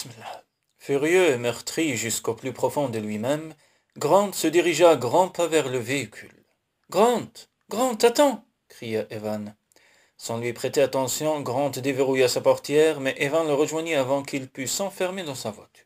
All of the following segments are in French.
Bismillah. Furieux et meurtri jusqu'au plus profond de lui-même, Grant se dirigea à grands pas vers le véhicule. Grant, Grant, attends, cria Evan. Sans lui prêter attention, Grant déverrouilla sa portière, mais Evan le rejoignit avant qu'il pût s'enfermer dans sa voiture.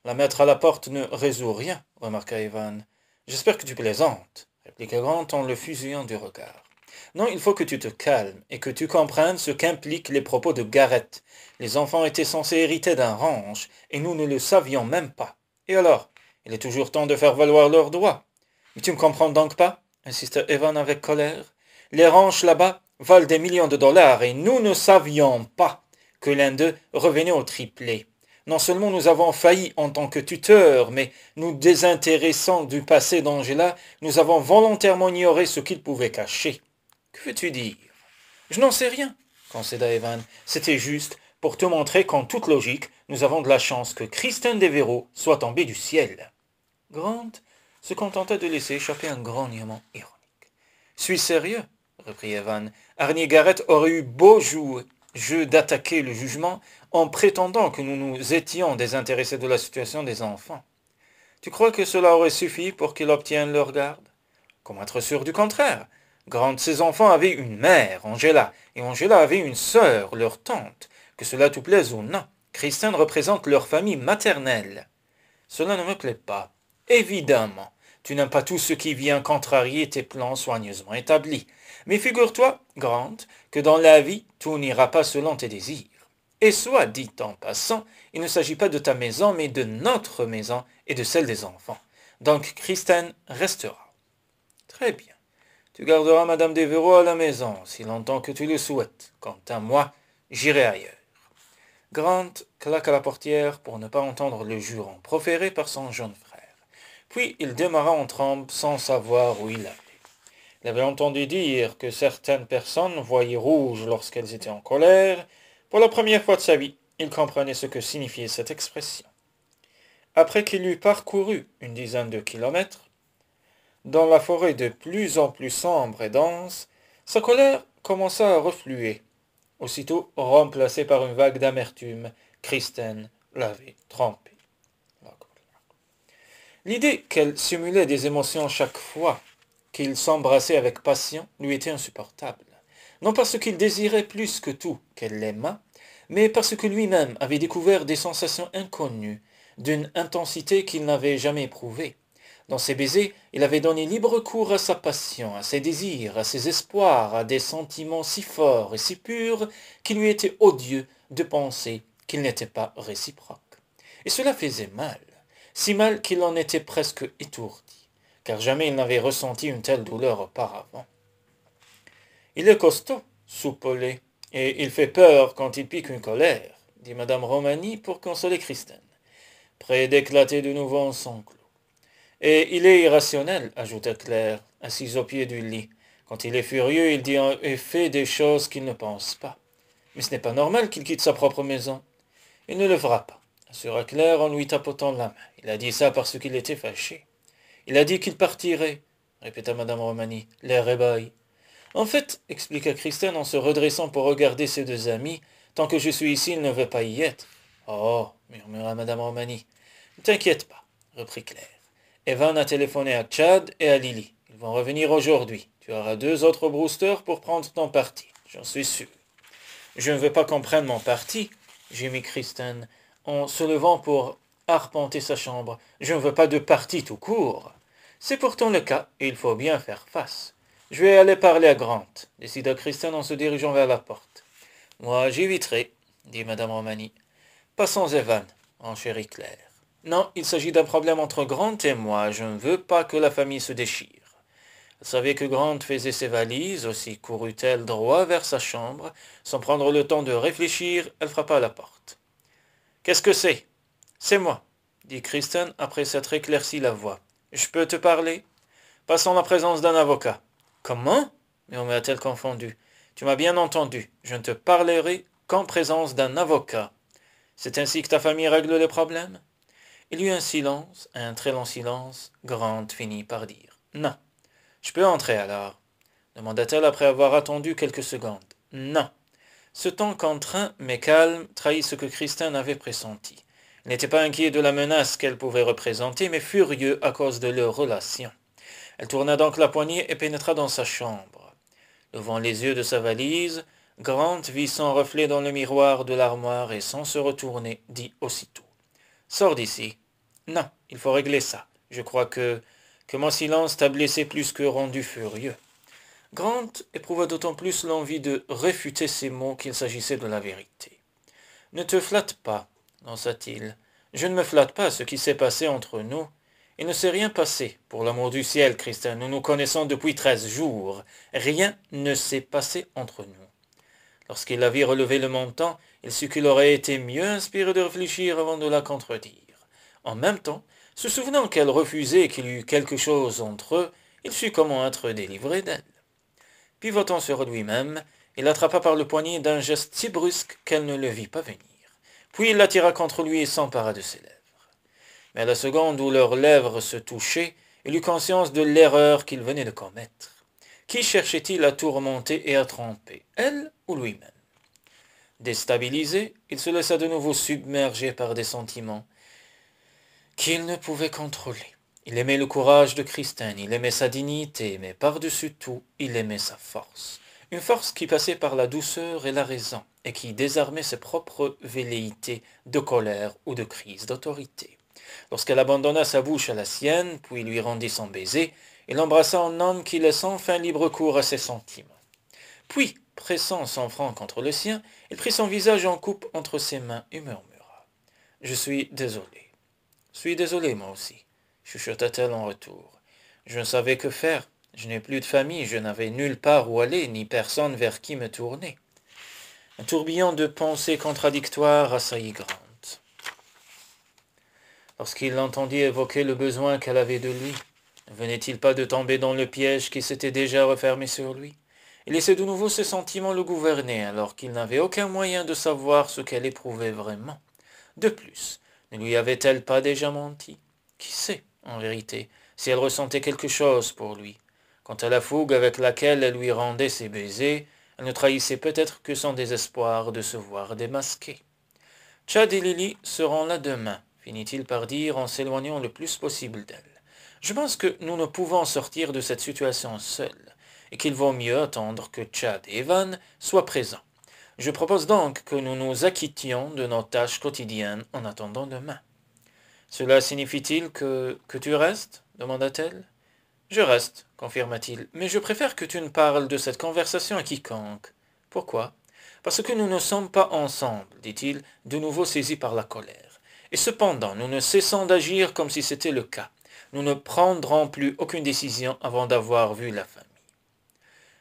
La mettre à la porte ne résout rien, remarqua Evan. J'espère que tu plaisantes, répliqua Grant en le fusillant du regard. Non, il faut que tu te calmes et que tu comprennes ce qu'impliquent les propos de Garrett. Les enfants étaient censés hériter d'un ranch, et nous ne le savions même pas. Et alors, il est toujours temps de faire valoir leurs droits. Mais tu ne comprends donc pas, insista Evan avec colère. Les ranchs là-bas valent des millions de dollars, et nous ne savions pas que l'un d'eux revenait au triplé. Non seulement nous avons failli en tant que tuteurs, mais nous désintéressant du passé d'Angela, nous avons volontairement ignoré ce qu'il pouvait cacher. Que veux-tu dire? Je n'en sais rien, concéda Evan. C'était juste pour te montrer qu'en toute logique, nous avons de la chance que Kristen Devereux soit tombée du ciel. Grant se contenta de laisser échapper un grognement ironique. Suis sérieux, reprit Evan. Arnie Garrett aurait eu beau jeu d'attaquer le jugement en prétendant que nous nous étions désintéressés de la situation des enfants. Tu crois que cela aurait suffi pour qu'il obtienne leur garde? Comment être sûr du contraire? Grant, ses enfants avaient une mère, Angela, et Angela avait une sœur, leur tante. Que cela te plaise ou non, Kristen représente leur famille maternelle. Cela ne me plaît pas. Évidemment, tu n'aimes pas tout ce qui vient contrarier tes plans soigneusement établis. Mais figure-toi, Grant, que dans la vie, tout n'ira pas selon tes désirs. Et soit dit en passant, il ne s'agit pas de ta maison, mais de notre maison et de celle des enfants. Donc Kristen restera. Très bien. Tu garderas Madame Devereux à la maison, si longtemps que tu le souhaites. Quant à moi, j'irai ailleurs. Grant claqua la portière pour ne pas entendre le juron proféré par son jeune frère. Puis il démarra en trombe sans savoir où il allait. Il avait entendu dire que certaines personnes voyaient rouge lorsqu'elles étaient en colère. Pour la première fois de sa vie, il comprenait ce que signifiait cette expression. Après qu'il eut parcouru une dizaine de kilomètres, dans la forêt de plus en plus sombre et dense, sa colère commença à refluer. Aussitôt remplacée par une vague d'amertume, Kristen l'avait trompé. L'idée qu'elle simulait des émotions chaque fois qu'il s'embrassait avec passion lui était insupportable. Non parce qu'il désirait plus que tout qu'elle l'aimât, mais parce que lui-même avait découvert des sensations inconnues, d'une intensité qu'il n'avait jamais éprouvée. Dans ses baisers, il avait donné libre cours à sa passion, à ses désirs, à ses espoirs, à des sentiments si forts et si purs qu'il lui était odieux de penser qu'ils n'étaient pas réciproques. Et cela faisait mal, si mal qu'il en était presque étourdi, car jamais il n'avait ressenti une telle douleur auparavant. Il est costaud, soupolé, et il fait peur quand il pique une colère, dit madame Romani pour consoler Kristen, près d'éclater de nouveau en sanglots. Et il est irrationnel, ajouta Claire, assise au pied du lit. Quand il est furieux, il dit et fait des choses qu'il ne pense pas. Mais ce n'est pas normal qu'il quitte sa propre maison. Il ne le fera pas, assura Claire en lui tapotant la main. Il a dit ça parce qu'il était fâché. Il a dit qu'il partirait, répéta madame Romani, l'air ébahi. En fait, expliqua Kristen en se redressant pour regarder ses deux amis, tant que je suis ici, il ne veut pas y être. Oh, murmura madame Romani. Ne t'inquiète pas, reprit Claire. Evan a téléphoné à Chad et à Lily. Ils vont revenir aujourd'hui. Tu auras 2 autres Brewster pour prendre ton parti, j'en suis sûr. Je ne veux pas qu'on prenne mon parti, gémit Kristen, en se levant pour arpenter sa chambre. Je ne veux pas de parti tout court. C'est pourtant le cas, et il faut bien faire face. Je vais aller parler à Grant, décida Kristen en se dirigeant vers la porte. Moi, j'éviterai, dit madame Romani. Pas sans Evan, enchérit Claire. Non, il s'agit d'un problème entre Grant et moi. Je ne veux pas que la famille se déchire. Elle savait que Grant faisait ses valises, aussi courut-elle droit vers sa chambre. Sans prendre le temps de réfléchir, elle frappa à la porte. « Qu'est-ce que c'est ?»« C'est moi, » dit Kristen après s'être éclairci la voix. « Je peux te parler ?»« Passons la présence d'un avocat. »« Comment ?» murmura-t-elle confondue. « Tu m'as bien entendu. Je ne te parlerai qu'en présence d'un avocat. C'est ainsi que ta famille règle les problèmes ?» Il y eut un silence, un très long silence. Grant finit par dire « Non. »« Je peux entrer alors ?» demanda-t-elle après avoir attendu quelques secondes. « Non. Ce ton contraint mais calme trahit ce que Christine avait pressenti. Il n'était pas inquiet de la menace qu'elle pouvait représenter, mais furieux à cause de leur relation. Elle tourna donc la poignée et pénétra dans sa chambre. Levant les yeux de sa valise, Grant vit son reflet dans le miroir de l'armoire et sans se retourner, dit aussitôt. « Sors d'ici. »« Non, il faut régler ça. Je crois que mon silence t'a blessé plus que rendu furieux. » Grant éprouva d'autant plus l'envie de réfuter ces mots qu'il s'agissait de la vérité. « Ne te flatte pas, lança-t-il. Je ne me flatte pas ce qui s'est passé entre nous. Il ne s'est rien passé. Pour l'amour du ciel, Christin, nous nous connaissons depuis 13 jours. Rien ne s'est passé entre nous. » Lorsqu'il la vit relever le menton, il sut qu'il aurait été mieux inspiré de réfléchir avant de la contredire. En même temps, se souvenant qu'elle refusait qu'il y eût quelque chose entre eux, il sut comment être délivré d'elle. Pivotant sur lui-même, il l'attrapa par le poignet d'un geste si brusque qu'elle ne le vit pas venir. Puis il l'attira contre lui et s'empara de ses lèvres. Mais à la seconde où leurs lèvres se touchaient, il eut conscience de l'erreur qu'il venait de commettre. Qui cherchait-il à tourmenter et à tromper, elle ou lui-même? Déstabilisé, il se laissa de nouveau submerger par des sentiments qu'il ne pouvait contrôler. Il aimait le courage de Christine, il aimait sa dignité, mais par-dessus tout, il aimait sa force. Une force qui passait par la douceur et la raison, et qui désarmait ses propres velléités de colère ou de crise d'autorité. Lorsqu'elle abandonna sa bouche à la sienne, puis lui rendit son baiser, il l'embrassa en homme qui laisse enfin libre cours à ses sentiments. Puis, pressant son front contre le sien, il prit son visage en coupe entre ses mains et murmura. « Je suis désolé. »« Je suis désolé, moi aussi. » chuchota-t-elle en retour. « Je ne savais que faire. Je n'ai plus de famille, je n'avais nulle part où aller, ni personne vers qui me tourner. » Un tourbillon de pensées contradictoires assaillit Grant. Lorsqu'il l'entendit évoquer le besoin qu'elle avait de lui, ne venait-il pas de tomber dans le piège qui s'était déjà refermé sur lui? Il laissait de nouveau ses sentiments le gouverner, alors qu'il n'avait aucun moyen de savoir ce qu'elle éprouvait vraiment. De plus, ne lui avait-elle pas déjà menti? Qui sait, en vérité, si elle ressentait quelque chose pour lui? Quant à la fougue avec laquelle elle lui rendait ses baisers, elle ne trahissait peut-être que son désespoir de se voir démasqué. « Chad et Lily seront là demain, » finit-il par dire en s'éloignant le plus possible d'elle. « Je pense que nous ne pouvons sortir de cette situation seuls, et qu'il vaut mieux attendre que Chad et Evan soient présents. Je propose donc que nous nous acquittions de nos tâches quotidiennes en attendant demain. »« Cela signifie-t-il que tu restes ?» demanda-t-elle. « Je reste, confirma-t-il, mais je préfère que tu ne parles de cette conversation à quiconque. »« Pourquoi ?»« Parce que nous ne sommes pas ensemble, dit-il, de nouveau saisi par la colère. Et cependant, nous ne cessons d'agir comme si c'était le cas. Nous ne prendrons plus aucune décision avant d'avoir vu la famille. »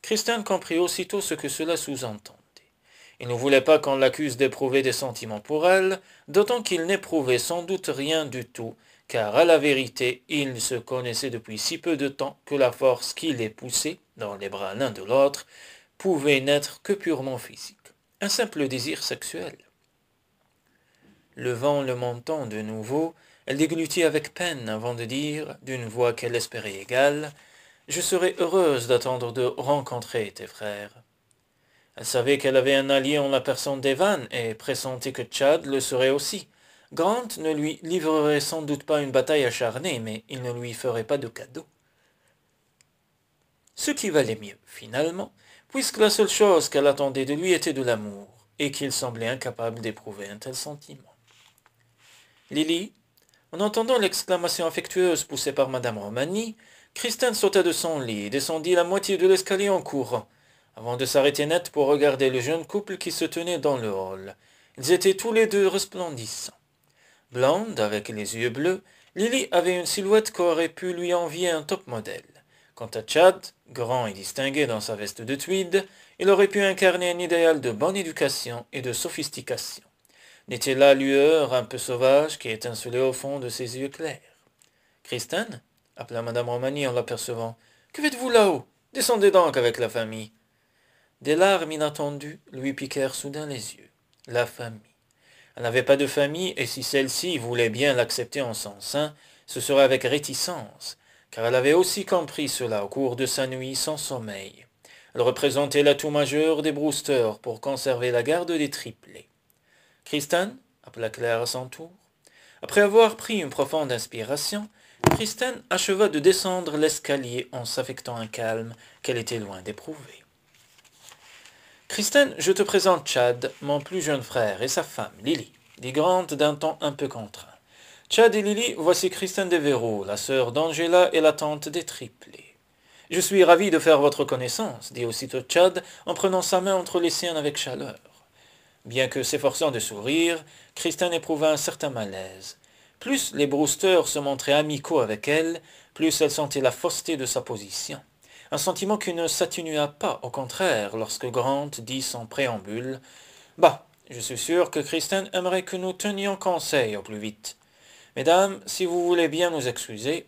Christine comprit aussitôt ce que cela sous-entendait. Il ne voulait pas qu'on l'accuse d'éprouver des sentiments pour elle, d'autant qu'il n'éprouvait sans doute rien du tout, car à la vérité, ils se connaissaient depuis si peu de temps que la force qui les poussait, dans les bras l'un de l'autre, pouvait n'être que purement physique, un simple désir sexuel. Levant le menton de nouveau, elle déglutit avec peine avant de dire, d'une voix qu'elle espérait égale, « Je serais heureuse d'attendre de rencontrer tes frères. » Elle savait qu'elle avait un allié en la personne d'Evan et pressentait que Chad le serait aussi. Grant ne lui livrerait sans doute pas une bataille acharnée, mais il ne lui ferait pas de cadeau. Ce qui valait mieux, finalement, puisque la seule chose qu'elle attendait de lui était de l'amour, et qu'il semblait incapable d'éprouver un tel sentiment. Lily, en entendant l'exclamation affectueuse poussée par madame Romani, Christine sauta de son lit et descendit la moitié de l'escalier en courant, avant de s'arrêter net pour regarder le jeune couple qui se tenait dans le hall. Ils étaient tous les deux resplendissants. Blonde, avec les yeux bleus, Lily avait une silhouette qu'aurait pu lui envier un top modèle. Quant à Chad, grand et distingué dans sa veste de tweed, il aurait pu incarner un idéal de bonne éducation et de sophistication. N'était la lueur un peu sauvage qui étincelait au fond de ses yeux clairs. « Christine » appela madame Romani en l'apercevant. « Que faites-vous là-haut? Descendez donc avec la famille. » Des larmes inattendues lui piquèrent soudain les yeux. La famille. Elle n'avait pas de famille, et si celle-ci voulait bien l'accepter en son sein, ce serait avec réticence, car elle avait aussi compris cela au cours de sa nuit sans sommeil. Elle représentait l'atout majeur des Brewster pour conserver la garde des triplés. « Kristen » appela Claire à son tour. Après avoir pris une profonde inspiration, Kristen acheva de descendre l'escalier en s'affectant un calme qu'elle était loin d'éprouver. « Kristen, je te présente Chad, mon plus jeune frère, et sa femme, Lily, dit Grant d'un ton un peu contraint. Chad et Lily, voici Kristen Devereux, la sœur d'Angela et la tante des triplés. Je suis ravi de faire votre connaissance, dit aussitôt Chad en prenant sa main entre les siennes avec chaleur. Bien que s'efforçant de sourire, Kristen éprouva un certain malaise. Plus les Brewster se montraient amicaux avec elle, plus elle sentait la fausseté de sa position. Un sentiment qui ne s'atténua pas, au contraire, lorsque Grant dit sans préambule « Bah, je suis sûr que Kristen aimerait que nous tenions conseil au plus vite. Mesdames, si vous voulez bien nous excuser. »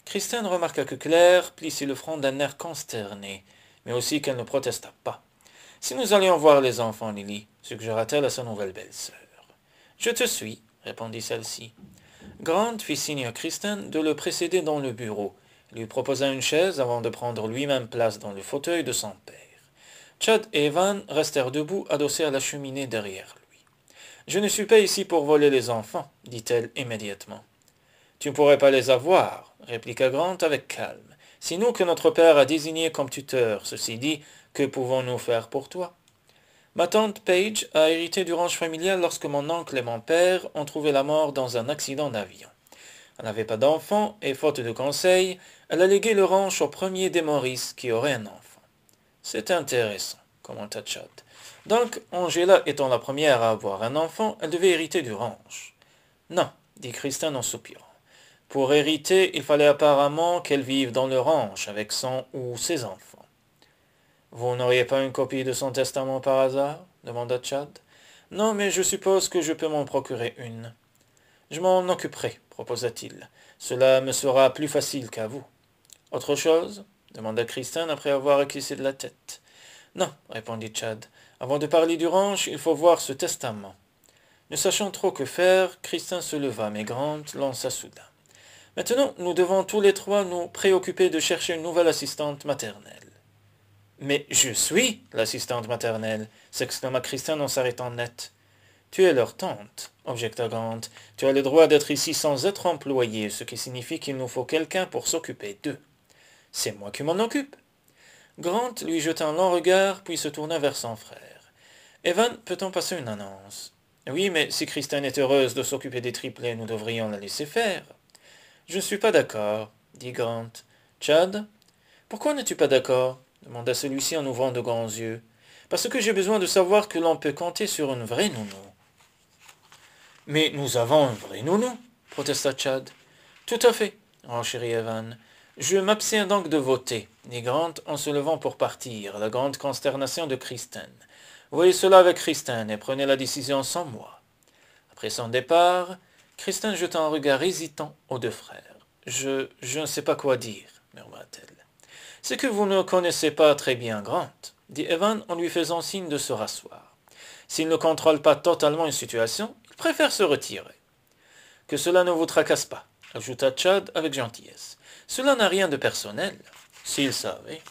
Kristen remarqua que Claire plissait le front d'un air consterné, mais aussi qu'elle ne protesta pas. « Si nous allions voir les enfants, Lily, suggéra-t-elle à sa nouvelle belle-sœur. « Je te suis, répondit celle-ci. Grant fit signe à Kristen de le précéder dans le bureau, lui proposa une chaise avant de prendre lui-même place dans le fauteuil de son père. Chad et Evan restèrent debout, adossés à la cheminée derrière lui. « Je ne suis pas ici pour voler les enfants, dit-elle immédiatement. « Tu ne pourrais pas les avoir, répliqua Grant avec calme. « C'est nous que notre père a désigné comme tuteur. Ceci dit, que pouvons-nous faire pour toi? Ma tante Paige a hérité du ranch familial lorsque mon oncle et mon père ont trouvé la mort dans un accident d'avion. Elle n'avait pas d'enfant et, faute de conseils, elle a légué le ranch au premier des Maurice qui aurait un enfant. C'est intéressant, commenta Chad. Donc, Angela étant la première à avoir un enfant, elle devait hériter du ranch. Non, dit Kristen en soupirant. Pour hériter, il fallait apparemment qu'elle vive dans le ranch avec son ou ses enfants. Vous n'auriez pas une copie de son testament par hasard? Demanda Chad. Non, mais je suppose que je peux m'en procurer une. Je m'en occuperai, proposa-t-il. Cela me sera plus facile qu'à vous. Autre chose? Demanda Kristen après avoir acquissé de la tête. Non, répondit Chad. Avant de parler du ranch, il faut voir ce testament. Ne sachant trop que faire, Kristen se leva, mais Grant lança soudain. Maintenant, nous devons tous les trois nous préoccuper de chercher une nouvelle assistante maternelle. Mais je suis l'assistante maternelle, s'exclama Kristen en s'arrêtant net. Tu es leur tante, objecta Grant. Tu as le droit d'être ici sans être employé, ce qui signifie qu'il nous faut quelqu'un pour s'occuper d'eux. C'est moi qui m'en occupe. Grant lui jeta un long regard, puis se tourna vers son frère. Evan, peut-on passer une annonce? Oui, mais si Kristen est heureuse de s'occuper des triplés, nous devrions la laisser faire. Je ne suis pas d'accord, dit Grant. Chad? Pourquoi n'es-tu pas d'accord? Demanda celui-ci en ouvrant de grands yeux. Parce que j'ai besoin de savoir que l'on peut compter sur une vraie nounou. Mais nous avons un vrai nounou, protesta Chad. Tout à fait, renchérit Evan. Je m'abstiens donc de voter, dit Grant en se levant pour partir, à la grande consternation de Kristen. Voyez cela avec Kristen et prenez la décision sans moi. Après son départ, Kristen jeta un regard hésitant aux deux frères. Je ne sais pas quoi dire, murmura-t-elle. C'est que vous ne connaissez pas très bien Grant, dit Evan en lui faisant signe de se rasseoir. S'il ne contrôle pas totalement une situation, il préfère se retirer. Que cela ne vous tracasse pas, ajouta Chad avec gentillesse. Cela n'a rien de personnel, s'il savait.